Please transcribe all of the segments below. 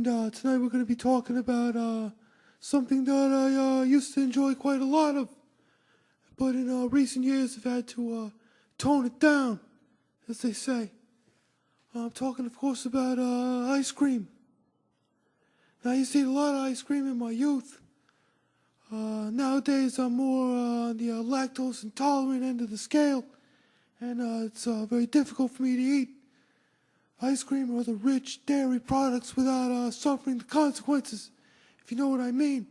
And tonight we're going to be talking about something that I used to enjoy quite a lot of, but in recent years I've had to tone it down, as they say. I'm talking, of course, about ice cream. Now, I used to eat a lot of ice cream in my youth. Nowadays I'm more on the lactose intolerant end of the scale, and it's very difficult for me to eat ice cream or other rich dairy products without suffering the consequences, if you know what I mean,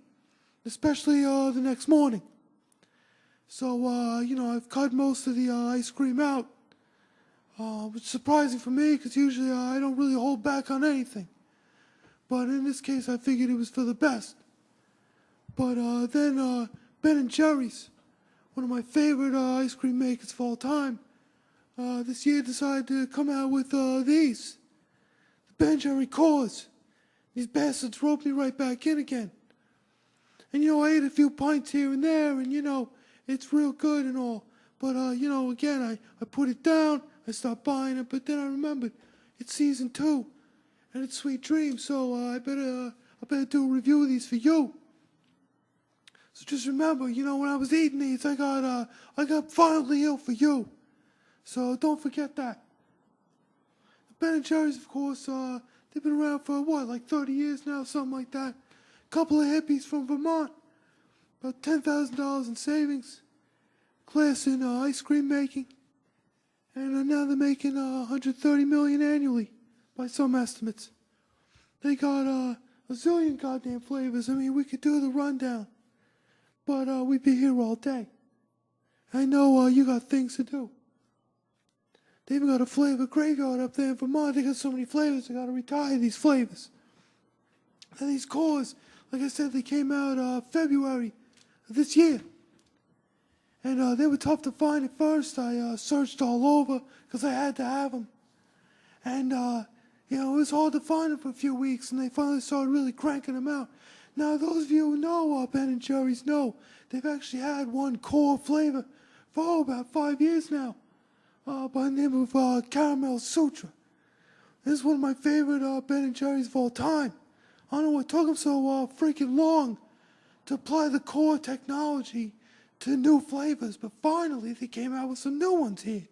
especially the next morning. So, I've cut most of the ice cream out, which is surprising for me because usually I don't really hold back on anything. But in this case, I figured it was for the best. But then Ben & Jerry's, one of my favorite ice cream makers of all time, this year decided to come out with these, the Ben & Jerry Cores. These bastards roped me right back in again. And I ate a few pints here and there, and it's real good and all. But again, I put it down, I stopped buying it, but then I remembered it's season 2, and it's Sweet Dreams, so I better do a review of these for you. So just remember, when I was eating these, I got violently ill for you. So don't forget that. The Ben & Jerry's, of course, they've been around for, like 30 years now, something like that. A couple of hippies from Vermont, about $10,000 in savings, class in ice cream making, and now they're making $130 million annually, by some estimates. They got a zillion goddamn flavors. I mean, we could do the rundown, but we'd be here all day. I know you got things to do. They even got a flavor graveyard up there in Vermont. They got so many flavors, they got to retire these flavors. And these cores, like I said, they came out February of this year. And they were tough to find at first. I searched all over because I had to have them. And, it was hard to find them for a few weeks, and they finally started really cranking them out. Now, those of you who know Ben & Jerry's know they've actually had one core flavor for about 5 years now. By the name of Caramel Sutra. This is one of my favorite Ben & Jerry's of all time. I don't know what took them so freaking long to apply the core technology to new flavors, but finally they came out with some new ones here.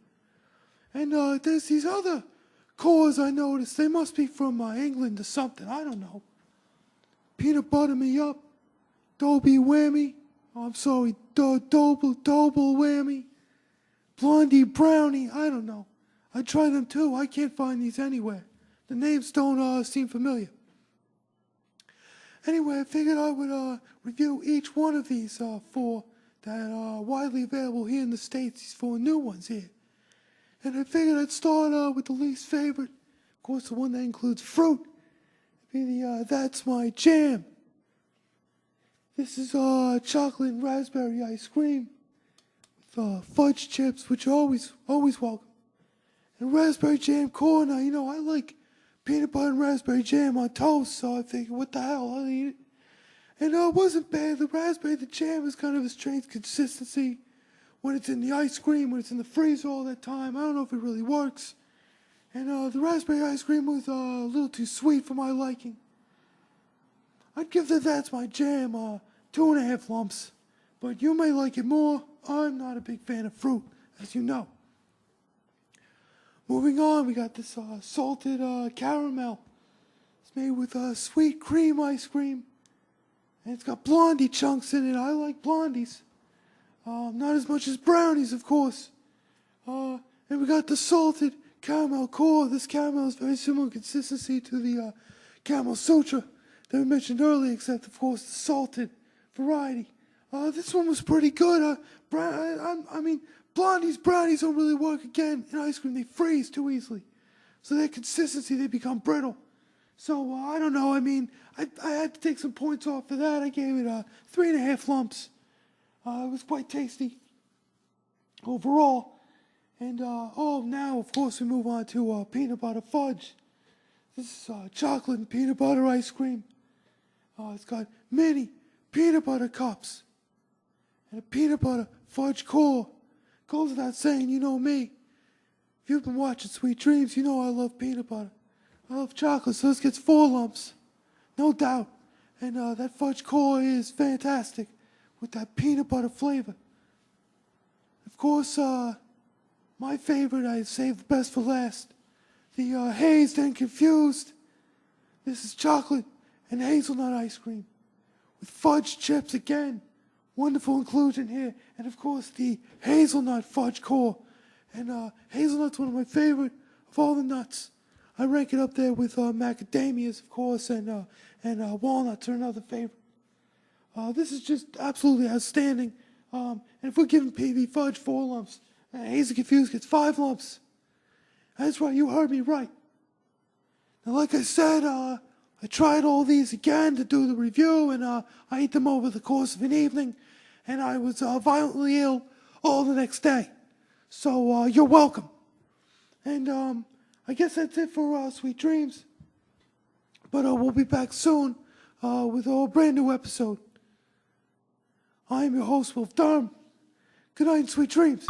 And there's these other cores I noticed. They must be from England or something. I don't know. Peanut Butter Me Up, Dobie Whammy. Oh, I'm sorry, Double Whammy. Blondie Brownie, I don't know. I tried them too. I can't find these anywhere. The names don't seem familiar. Anyway, I figured I would review each one of these four that are widely available here in the States, these 4 new ones here. And I figured I'd start with the least favorite. Of course, the one that includes fruit. It'd be the That's My Jam. This is chocolate and raspberry ice cream. Fudge chips, which are always welcome, and raspberry jam core. Now, I like peanut butter and raspberry jam on toast, so I figured, what the hell, I'll eat it. And it wasn't bad. The jam is kind of a strange consistency when it's in the ice cream, when it's in the freezer all that time. I don't know if it really works. And the raspberry ice cream was a little too sweet for my liking. I'd give That's My Jam 2.5 lumps, but you may like it more. I'm not a big fan of fruit, as you know. Moving on, we got this salted caramel. It's made with sweet cream ice cream. And it's got blondie chunks in it. I like blondies. Not as much as brownies, of course. And we got the salted caramel core. This caramel is very similar in consistency to the Caramel Sutra that we mentioned earlier, except, of course, the salted variety. This one was pretty good. Blondies, brownies don't really work again in ice cream. They freeze too easily. So their consistency, they become brittle. So, I don't know. I had to take some points off for that. I gave it 3.5 lumps. It was quite tasty overall. And, now, of course, we move on to peanut butter fudge. This is chocolate and peanut butter ice cream. It's got mini peanut butter cups and a peanut butter fudge core. Goes without saying, you know me. If you've been watching Sweet Dreams, you know I love peanut butter. I love chocolate, so this gets 4 lumps. no doubt. And that fudge core is fantastic with that peanut butter flavor. Of course, my favorite, I saved the best for last. The Hazed and Confused. This is chocolate and hazelnut ice cream with fudge chips again. Wonderful inclusion here. And of course, the hazelnut fudge core. And hazelnut's one of my favorite of all the nuts. I rank it up there with macadamias, of course, and walnuts are another favorite. This is just absolutely outstanding. And if we're giving PB Fudge 4 lumps, Hazed and Confused gets 5 lumps. That's right, you heard me right. Now, like I said, I tried all these again to do the review, and I ate them over the course of an evening, and I was violently ill all the next day. So you're welcome. And I guess that's it for Sweet Dreams. But we'll be back soon with a brand new episode. I am your host, Wolf Durham. Good night and sweet dreams.